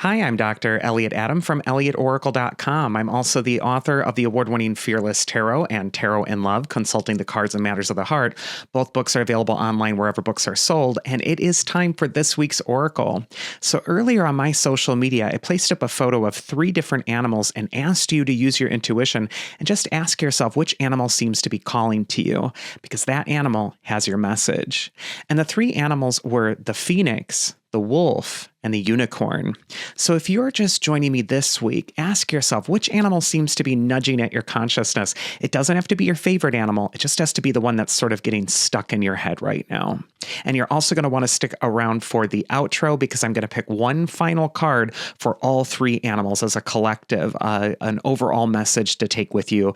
Hi, I'm Dr. Elliot Adam from ElliotOracle.com. I'm also the author of the award-winning Fearless Tarot and Tarot in Love, Consulting the Cards and Matters of the Heart. Both books are available online wherever books are sold, and it is time for this week's Oracle. So earlier on my social media, I placed up a photo of 3 different animals and asked you to use your intuition and just ask yourself which animal seems to be calling to you, because that animal has your message. And the 3 animals were the phoenix, the wolf, and the unicorn. So if you're just joining me this week, ask yourself which animal seems to be nudging at your consciousness. It doesn't have to be your favorite animal. It just has to be the one that's sort of getting stuck in your head right now. And you're also going to want to stick around for the outro, because I'm going to pick one final card for all 3 animals as a collective, an overall message to take with you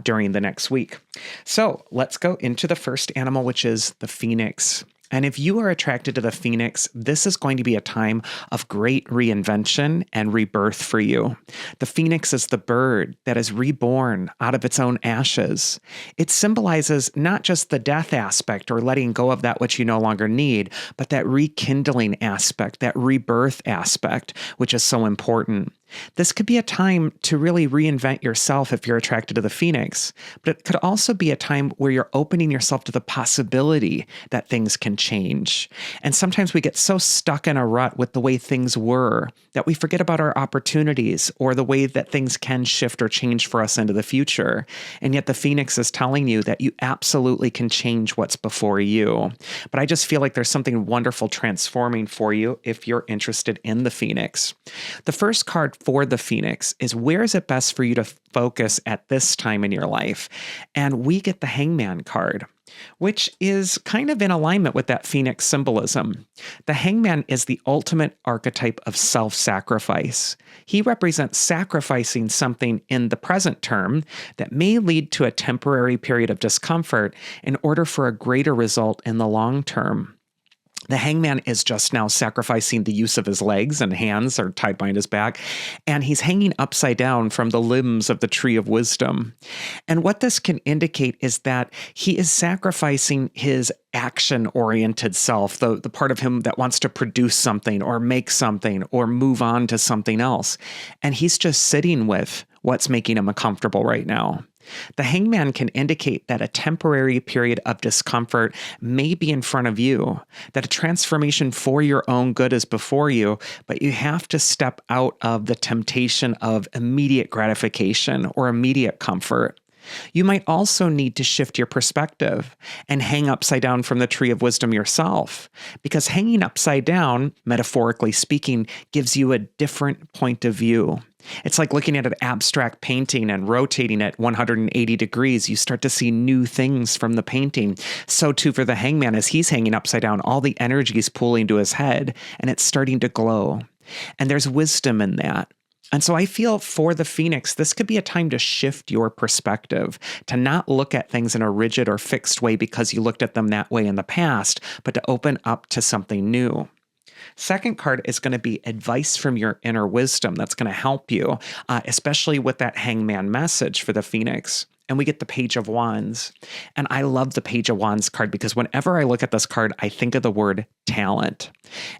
during the next week. So let's go into the first animal, which is the phoenix. And if you are attracted to the phoenix, this is going to be a time of great reinvention and rebirth for you. The phoenix is the bird that is reborn out of its own ashes. It symbolizes not just the death aspect or letting go of that which you no longer need, but that rekindling aspect, that rebirth aspect, which is so important. This could be a time to really reinvent yourself if you're attracted to the phoenix, but it could also be a time where you're opening yourself to the possibility that things can change. And sometimes we get so stuck in a rut with the way things were that we forget about our opportunities or the way that things can shift or change for us into the future. And yet the phoenix is telling you that you absolutely can change what's before you. But I just feel like there's something wonderful transforming for you if you're interested in the phoenix. The first card for the phoenix is, where is it best for you to focus at this time in your life? And we get the Hangman card, which is kind of in alignment with that phoenix symbolism. The Hangman is the ultimate archetype of self-sacrifice. He represents sacrificing something in the present term that may lead to a temporary period of discomfort in order for a greater result in the long term. The Hangman is just now sacrificing the use of his legs and hands are tied behind his back, and he's hanging upside down from the limbs of the tree of wisdom. And what this can indicate is that he is sacrificing his action-oriented self, the part of him that wants to produce something or make something or move on to something else. And he's just sitting with what's making him uncomfortable right now. The Hangman can indicate that a temporary period of discomfort may be in front of you, that a transformation for your own good is before you, but you have to step out of the temptation of immediate gratification or immediate comfort. You might also need to shift your perspective and hang upside down from the tree of wisdom yourself, because hanging upside down, metaphorically speaking, gives you a different point of view. It's like looking at an abstract painting and rotating it 180 degrees. You start to see new things from the painting. So too for the Hangman, as he's hanging upside down, all the energy is pulling to his head and it's starting to glow. And there's wisdom in that. And so I feel for the phoenix, this could be a time to shift your perspective, to not look at things in a rigid or fixed way because you looked at them that way in the past, but to open up to something new. Second card is going to be advice from your inner wisdom that's going to help you, especially with that Hangman message for the phoenix. And we get the Page of Wands. And I love the Page of Wands card because whenever I look at this card, I think of the word talent.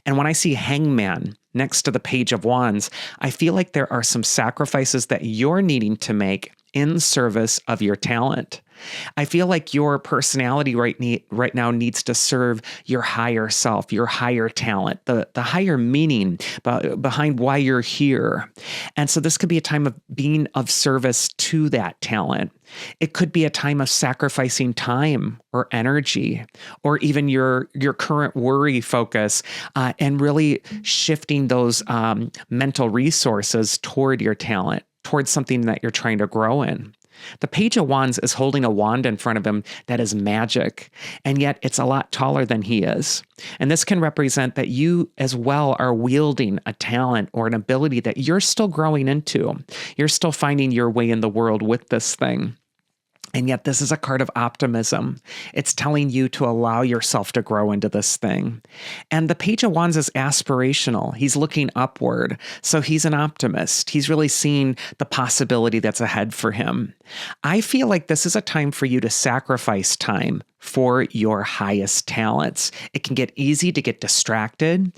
And when I see Hangman next to the Page of Wands, I feel like there are some sacrifices that you're needing to make in service of your talent. I feel like your personality right now needs to serve your higher self, your higher talent, the higher meaning behind why you're here. And so this could be a time of being of service to that talent. It could be a time of sacrificing time or energy, or even your current worry focus, and really shifting those mental resources toward your talent, towards something that you're trying to grow in. The Page of Wands is holding a wand in front of him that is magic, and yet it's a lot taller than he is. And this can represent that you as well are wielding a talent or an ability that you're still growing into. You're still finding your way in the world with this thing. And yet this is a card of optimism. It's telling you to allow yourself to grow into this thing. And the Page of Wands is aspirational. He's looking upward. So he's an optimist. He's really seeing the possibility that's ahead for him. I feel like this is a time for you to sacrifice time for your highest talents. It can get easy to get distracted.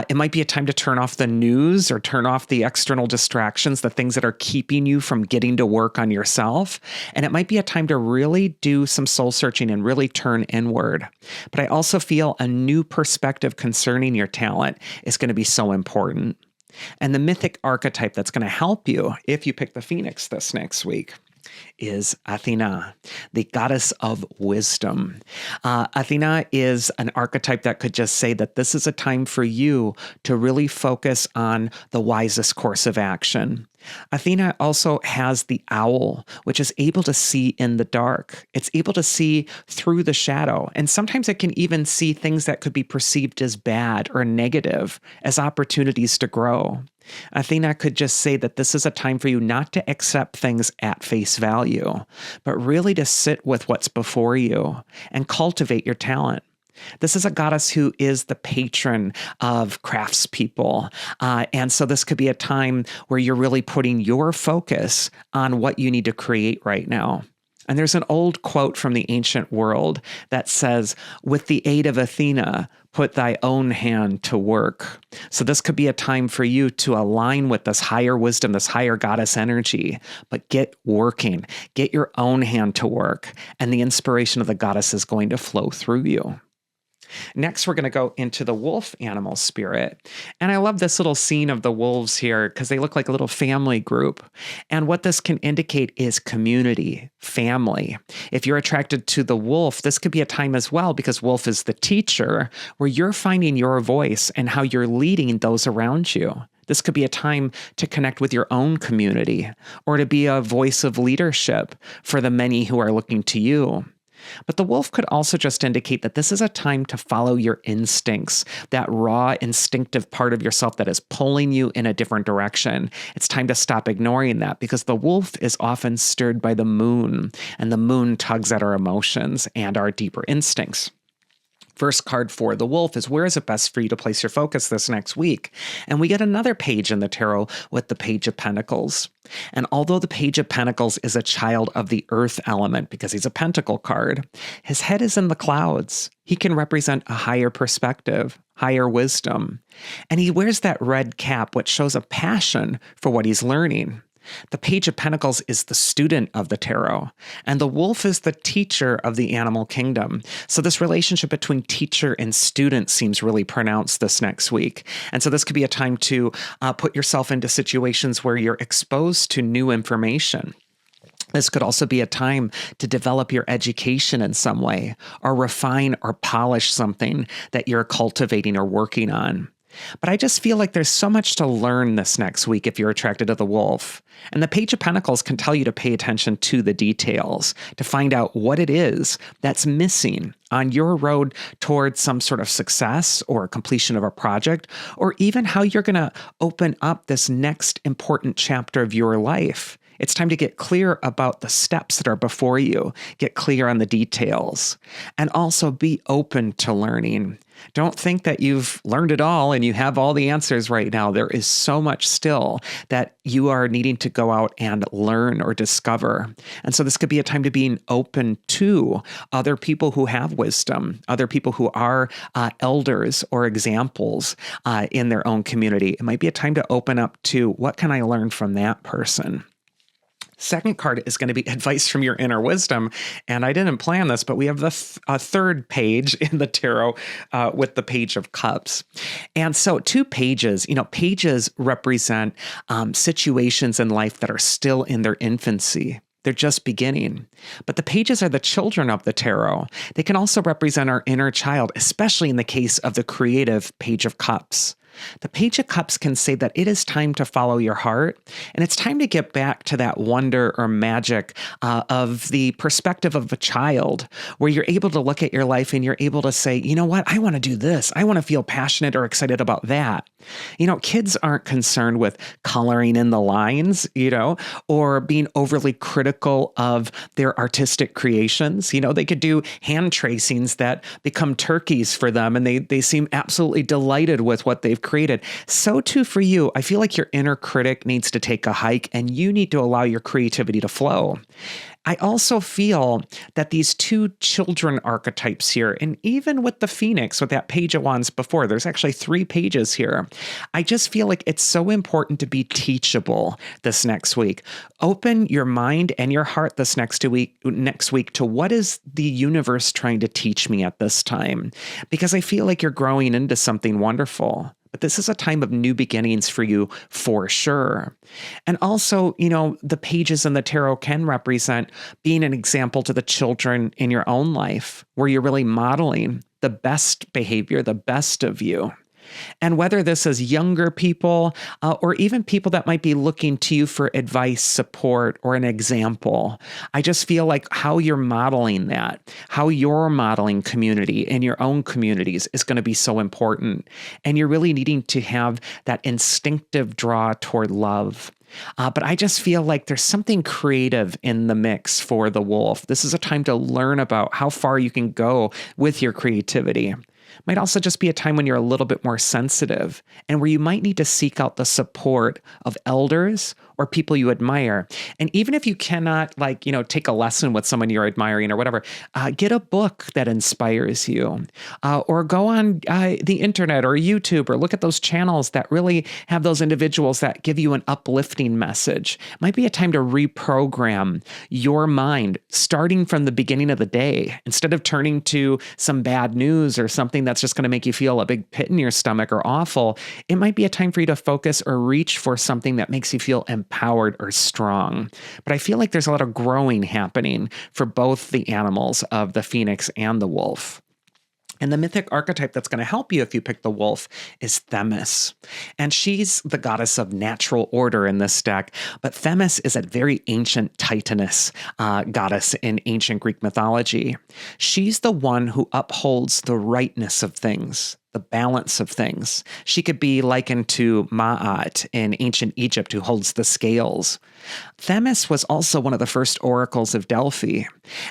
It might be a time to turn off the news or turn off the external distractions, the things that are keeping you from getting to work on yourself. And it might be a time to really do some soul searching and really turn inward. But I also feel a new perspective concerning your talent is going to be so important. And the mythic archetype that's going to help you if you pick the Phoenix this next week is Athena, the goddess of wisdom. Athena is an archetype that could just say that this is a time for you to really focus on the wisest course of action. Athena also has the owl, which is able to see in the dark. It's able to see through the shadow. And sometimes it can even see things that could be perceived as bad or negative as opportunities to grow. Athena could just say that this is a time for you not to accept things at face value, but really to sit with what's before you and cultivate your talent. This is a goddess who is the patron of craftspeople. And so this could be a time where you're really putting your focus on what you need to create right now. And there's an old quote from the ancient world that says, with the aid of Athena, put thy own hand to work. So this could be a time for you to align with this higher wisdom, this higher goddess energy, but get working, get your own hand to work, and the inspiration of the goddess is going to flow through you. Next, we're going to go into the wolf animal spirit. And I love this little scene of the wolves here because they look like a little family group. And what this can indicate is community, family. If you're attracted to the wolf, this could be a time as well because wolf is the teacher where you're finding your voice and how you're leading those around you. This could be a time to connect with your own community or to be a voice of leadership for the many who are looking to you. But the wolf could also just indicate that this is a time to follow your instincts, that raw, instinctive part of yourself that is pulling you in a different direction. It's time to stop ignoring that because the wolf is often stirred by the moon, and the moon tugs at our emotions and our deeper instincts. First card for the wolf is where is it best for you to place your focus this next week? And we get another page in the tarot with the Page of Pentacles. And although the Page of Pentacles is a child of the earth element because he's a pentacle card, his head is in the clouds. He can represent a higher perspective, higher wisdom. And he wears that red cap, which shows a passion for what he's learning. The Page of Pentacles is the student of the tarot, and the wolf is the teacher of the animal kingdom. So this relationship between teacher and student seems really pronounced this next week. And so this could be a time to put yourself into situations where you're exposed to new information. This could also be a time to develop your education in some way, or refine or polish something that you're cultivating or working on. But I just feel like there's so much to learn this next week if you're attracted to the wolf. And the Page of Pentacles can tell you to pay attention to the details, to find out what it is that's missing on your road towards some sort of success or completion of a project, or even how you're going to open up this next important chapter of your life. It's time to get clear about the steps that are before you, get clear on the details, and also be open to learning. Don't think that you've learned it all and you have all the answers right now. There is so much still that you are needing to go out and learn or discover. And so this could be a time to being open to other people who have wisdom, other people who are elders or examples in their own community. It might be a time to open up to what can I learn from that person? Second card is going to be advice from your inner wisdom. And I didn't plan this, but we have the third page in the tarot with the Page of Cups. And so two pages, pages represent situations in life that are still in their infancy. They're just beginning. But the pages are the children of the tarot. They can also represent our inner child, especially in the case of the creative Page of Cups. The Page of Cups can say that it is time to follow your heart, and it's time to get back to that wonder or magic of the perspective of a child, where you're able to look at your life and you're able to say, you know what, I want to do this. I want to feel passionate or excited about that. Kids aren't concerned with coloring in the lines, or being overly critical of their artistic creations. They could do hand tracings that become turkeys for them, and they seem absolutely delighted with what they've created. So too for you, I feel like your inner critic needs to take a hike and you need to allow your creativity to flow. I also feel that these two children archetypes here, and even with the Phoenix, with that Page of Wands before, there's actually 3 pages here. I just feel like it's so important to be teachable this next week. Open your mind and your heart this next week to what is the universe trying to teach me at this time, because I feel like you're growing into something wonderful. But this is a time of new beginnings for you, for sure. And also, the pages in the tarot can represent being an example to the children in your own life, where you're really modeling the best behavior, the best of you. And whether this is younger people or even people that might be looking to you for advice, support, or an example, I just feel like how you're modeling that, how you're modeling community in your own communities is going to be so important. And you're really needing to have that instinctive draw toward love. But I just feel like there's something creative in the mix for the wolf. This is a time to learn about how far you can go with your creativity. Might also just be a time when you're a little bit more sensitive and where you might need to seek out the support of elders or people you admire. And even if you cannot take a lesson with someone you're admiring or whatever, get a book that inspires you or go on the internet or YouTube or look at those channels that really have those individuals that give you an uplifting message. It might be a time to reprogram your mind starting from the beginning of the day. Instead of turning to some bad news or something that's just going to make you feel a big pit in your stomach or awful, it might be a time for you to focus or reach for something that makes you feel empowered or strong. But I feel like there's a lot of growing happening for both the animals of the Phoenix and the wolf. And the mythic archetype that's going to help you if you pick the wolf is Themis. And she's the goddess of natural order in this deck. But Themis is a very ancient Titaness goddess in ancient Greek mythology. She's the one who upholds the rightness of things, the balance of things. She could be likened to Ma'at in ancient Egypt, who holds the scales. Themis was also one of the first oracles of Delphi.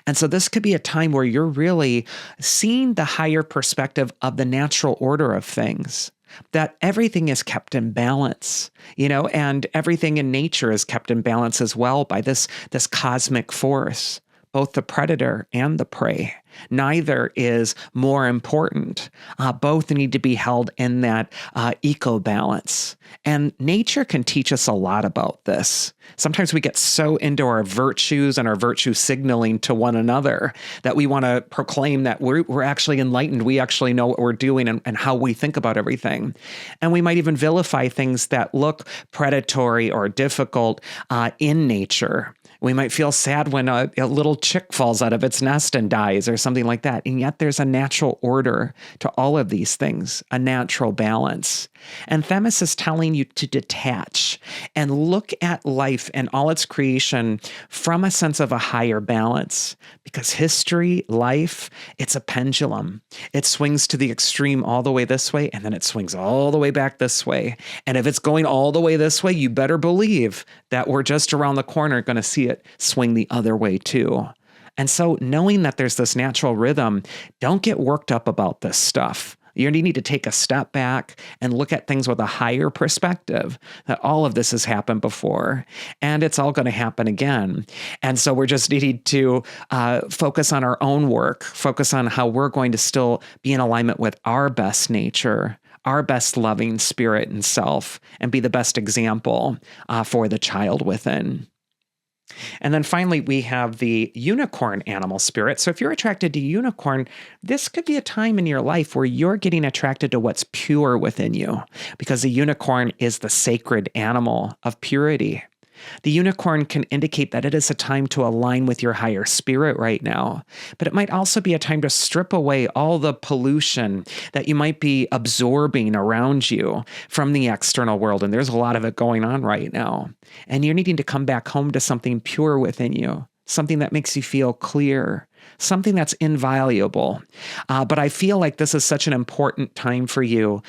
And so this could be a time where you're really seeing the higher perspective of the natural order of things, that everything is kept in balance, and everything in nature is kept in balance as well by this cosmic force, both the predator and the prey. Neither is more important. Both need to be held in that eco-balance. And nature can teach us a lot about this. Sometimes we get so into our virtues and our virtue signaling to one another that we want to proclaim that we're actually enlightened. We actually know what we're doing and how we think about everything. And we might even vilify things that look predatory or difficult in nature. We might feel sad when a little chick falls out of its nest and dies or something like that. And yet there's a natural order to all of these things, a natural balance. And Themis is telling you to detach and look at life and all its creation from a sense of a higher balance. Because history, life, it's a pendulum. It swings to the extreme all the way this way, and then it swings all the way back this way. And if it's going all the way this way, you better believe that we're just around the corner going to see it swing the other way too. And so knowing that there's this natural rhythm, don't get worked up about this stuff. You need to take a step back and look at things with a higher perspective, that all of this has happened before and it's all going to happen again. And so we're just needing to focus on our own work, focus on how we're going to still be in alignment with our best nature, our best loving spirit and self, and be the best example for the child within. And then finally, we have the unicorn animal spirit. So if you're attracted to unicorn, this could be a time in your life where you're getting attracted to what's pure within you, because the unicorn is the sacred animal of purity. The unicorn can indicate that it is a time to align with your higher spirit right now, but it might also be a time to strip away all the pollution that you might be absorbing around you from the external world. And there's a lot of it going on right now. And you're needing to come back home to something pure within you, something that makes you feel clear, something that's inviolable. But I feel like this is such an important time for you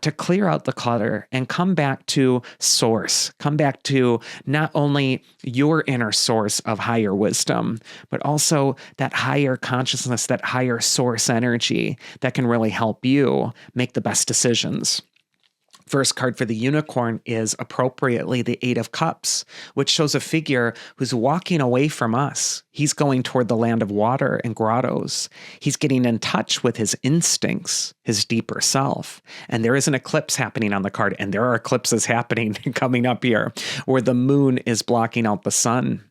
to clear out the clutter and come back to source, come back to not only your inner source of higher wisdom, but also that higher consciousness, that higher source energy that can really help you make the best decisions. First card for the unicorn is appropriately the Eight of Cups, which shows a figure who's walking away from us. He's going toward the land of water and grottos. He's getting in touch with his instincts, his deeper self. And there is an eclipse happening on the card, and there are eclipses happening coming up here where the moon is blocking out the sun.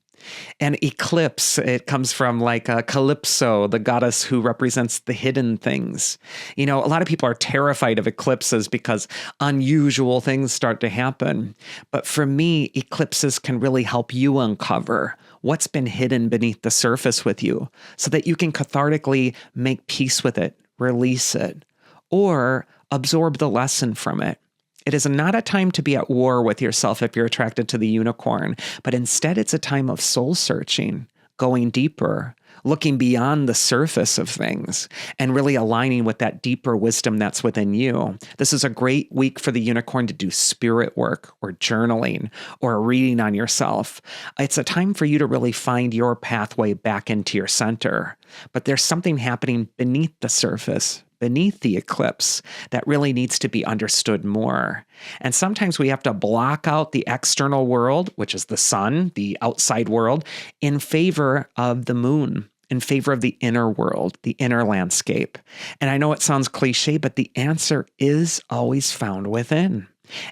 An eclipse, it comes from like Calypso, the goddess who represents the hidden things. A lot of people are terrified of eclipses because unusual things start to happen. But for me, eclipses can really help you uncover what's been hidden beneath the surface with you so that you can cathartically make peace with it, release it, or absorb the lesson from it. It is not a time to be at war with yourself if you're attracted to the unicorn, but instead it's a time of soul searching, going deeper, looking beyond the surface of things, and really aligning with that deeper wisdom that's within you. This is a great week for the unicorn to do spirit work or journaling or reading on yourself. It's a time for you to really find your pathway back into your center. But there's something happening beneath the surface, beneath the eclipse, that really needs to be understood more. And sometimes we have to block out the external world, which is the sun, the outside world, in favor of the moon, in favor of the inner world, the inner landscape. And I know it sounds cliche, but the answer is always found within.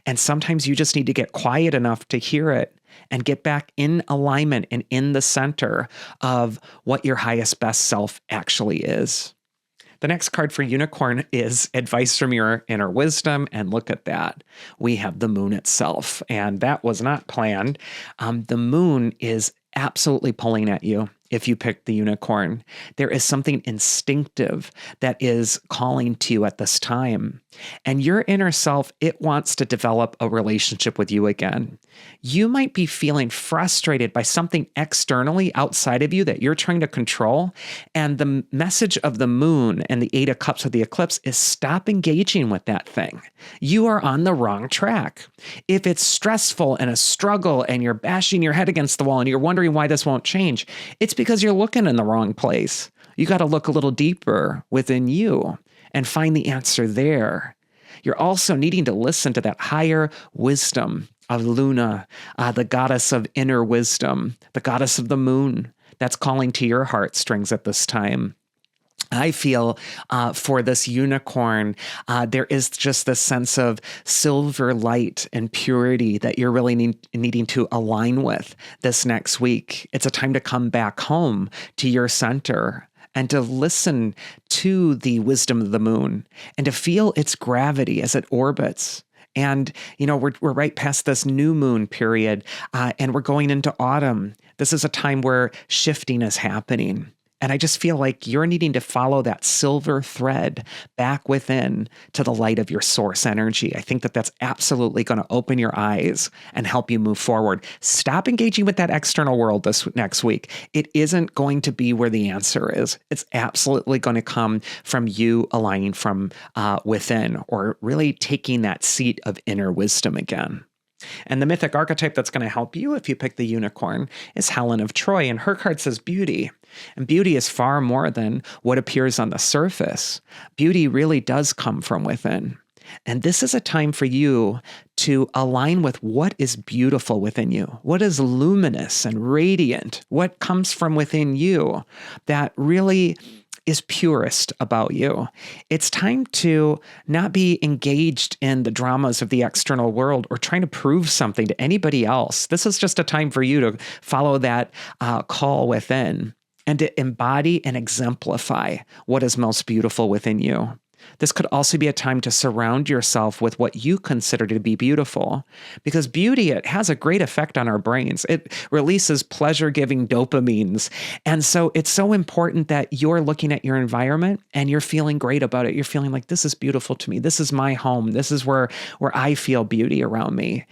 And sometimes you just need to get quiet enough to hear it and get back in alignment and in the center of what your highest best self actually is. The next card for unicorn is advice from your inner wisdom. And look at that. We have the moon itself. And that was not planned. The moon is absolutely pulling at you if you pick the unicorn. There is something instinctive that is calling to you at this time. And your inner self, it wants to develop a relationship with you again. You might be feeling frustrated by something externally outside of you that you're trying to control. And the message of the moon and the Eight of Cups of the eclipse is stop engaging with that thing. You are on the wrong track. If it's stressful and a struggle and you're bashing your head against the wall and you're wondering why this won't change, it's because you're looking in the wrong place. You got to look a little deeper within you and find the answer there. You're also needing to listen to that higher wisdom of Luna, the goddess of inner wisdom, the goddess of the moon that's calling to your heartstrings at this time. I feel for this unicorn, there is just this sense of silver light and purity that you're really needing to align with this next week. It's a time to come back home to your center and to listen to the wisdom of the moon and to feel its gravity as it orbits. And, we're right past this new moon period, and we're going into autumn. This is a time where shifting is happening. And I just feel like you're needing to follow that silver thread back within to the light of your source energy. I think that that's absolutely going to open your eyes and help you move forward. Stop engaging with that external world this next week. It isn't going to be where the answer is. It's absolutely going to come from you aligning from within, or really taking that seat of inner wisdom again. And the mythic archetype that's going to help you if you pick the unicorn is Helen of Troy, and her card says beauty. And beauty is far more than what appears on the surface. Beauty really does come from within. And this is a time for you to align with what is beautiful within you, what is luminous and radiant, what comes from within you that really is purest about you. It's time to not be engaged in the dramas of the external world or trying to prove something to anybody else. This is just a time for you to follow that call within and to embody and exemplify what is most beautiful within you. This could also be a time to surround yourself with what you consider to be beautiful, because beauty, it has a great effect on our brains. It releases pleasure-giving dopamines. And so it's so important that you're looking at your environment and you're feeling great about it. You're feeling like, this is beautiful to me. This is my home. This is where I feel beauty around me.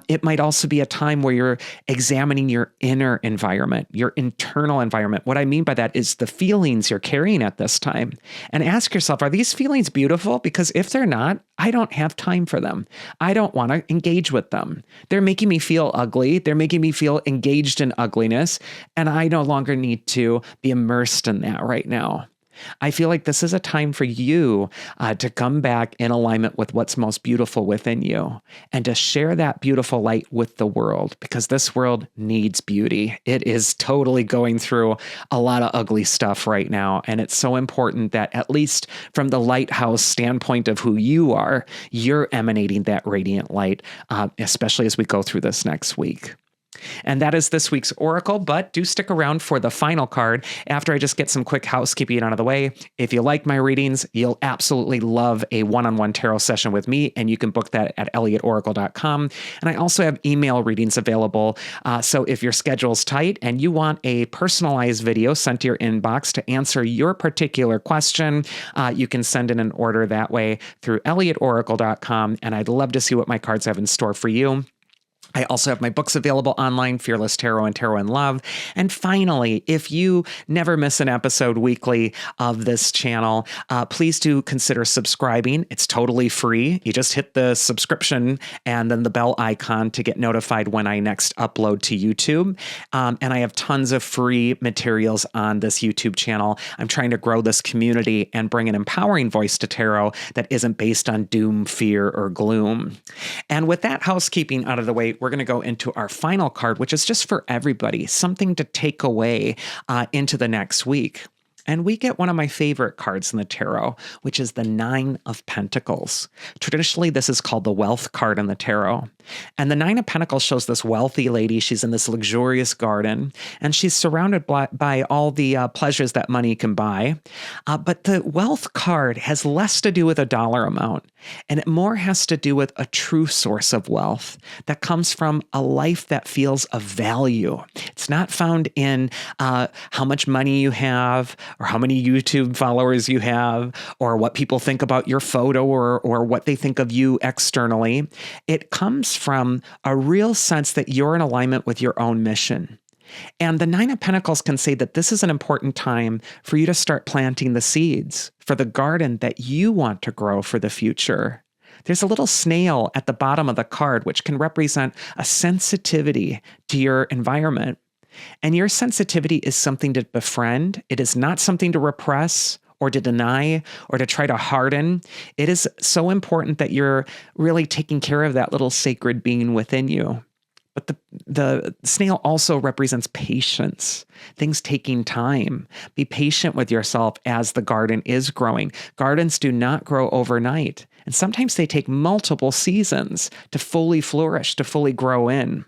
It might also be a time where you're examining your inner environment, your internal environment. What I mean by that is the feelings you're carrying at this time. And ask yourself, are these feelings beautiful? Because if they're not, I don't have time for them. I don't want to engage with them. They're making me feel ugly. They're making me feel engaged in ugliness. And I no longer need to be immersed in that right now. I feel like this is a time for you to come back in alignment with what's most beautiful within you and to share that beautiful light with the world, because this world needs beauty. It is totally going through a lot of ugly stuff right now. And it's so important that, at least from the lighthouse standpoint of who you are, you're emanating that radiant light, especially as we go through this next week. And that is this week's Oracle, but do stick around for the final card after I just get some quick housekeeping out of the way. If you like my readings, you'll absolutely love a one-on-one tarot session with me, and you can book that at elliotoracle.com. And I also have email readings available. So if your schedule's tight and you want a personalized video sent to your inbox to answer your particular question, you can send in an order that way through elliotoracle.com. And I'd love to see what my cards have in store for you. I also have my books available online, Fearless Tarot and Tarot in Love. And finally, if you never miss an episode weekly of this channel, please do consider subscribing. It's totally free. You just hit the subscription and then the bell icon to get notified when I next upload to YouTube. And I have tons of free materials on this YouTube channel. I'm trying to grow this community and bring an empowering voice to tarot that isn't based on doom, fear, or gloom. And with that housekeeping out of the way, we're going to go into our final card, which is just for everybody, something to take away into the next week. And we get one of my favorite cards in the tarot, which is the Nine of Pentacles. Traditionally, this is called the wealth card in the tarot. And the Nine of Pentacles shows this wealthy lady. She's in this luxurious garden, and she's surrounded by all the pleasures that money can buy. But the wealth card has less to do with a dollar amount, and it more has to do with a true source of wealth that comes from a life that feels of value. It's not found in how much money you have, or how many YouTube followers you have, or what people think about your photo, or what they think of you externally. It comes from a real sense that you're in alignment with your own mission. And the Nine of Pentacles can say that this is an important time for you to start planting the seeds for the garden that you want to grow for the future. There's a little snail at the bottom of the card, which can represent a sensitivity to your environment. And your sensitivity is something to befriend. It is not something to repress or to deny or to try to harden. It is so important that you're really taking care of that little sacred being within you. But the snail also represents patience, things taking time. Be patient with yourself as the garden is growing. Gardens do not grow overnight. And sometimes they take multiple seasons to fully flourish, to fully grow in.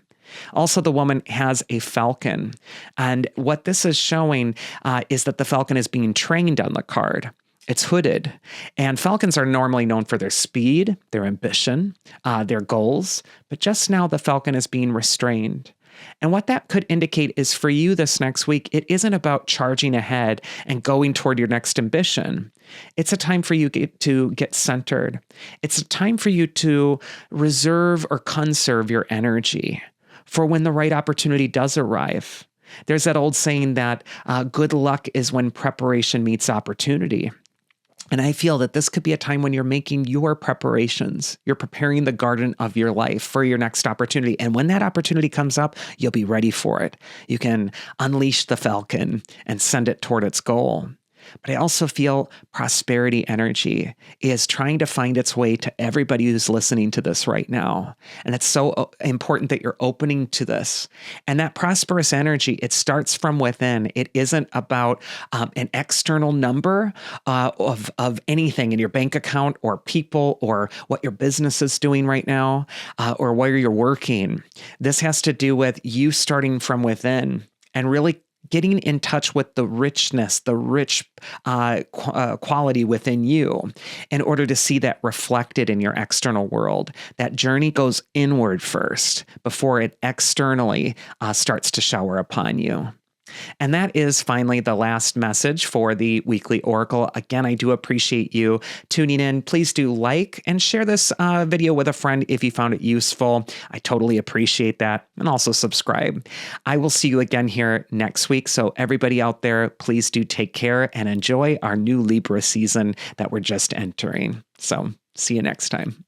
Also, the woman has a falcon. And what this is showing is that the falcon is being trained on the card. It's hooded. And falcons are normally known for their speed, their ambition, their goals. But just now, the falcon is being restrained. And what that could indicate is, for you this next week, it isn't about charging ahead and going toward your next ambition. It's a time for you to get centered. It's a time for you to reserve or conserve your energy for when the right opportunity does arrive. There's that old saying that good luck is when preparation meets opportunity. And I feel that this could be a time when you're making your preparations. You're preparing the garden of your life for your next opportunity. And when that opportunity comes up, you'll be ready for it. You can unleash the falcon and send it toward its goal. But I also feel prosperity energy is trying to find its way to everybody who's listening to this right now. And it's so important that you're opening to this. And that prosperous energy, it starts from within. It isn't about an external number of anything in your bank account or people or what your business is doing right now or where you're working. This has to do with you starting from within and really getting in touch with the richness, the rich quality within you in order to see that reflected in your external world. That journey goes inward first before it externally starts to shower upon you. And that is finally the last message for the weekly Oracle. Again, I do appreciate you tuning in. Please do like and share this video with a friend if you found it useful. I totally appreciate that. And also subscribe. I will see you again here next week. So everybody out there, please do take care and enjoy our new Libra season that we're just entering. So see you next time.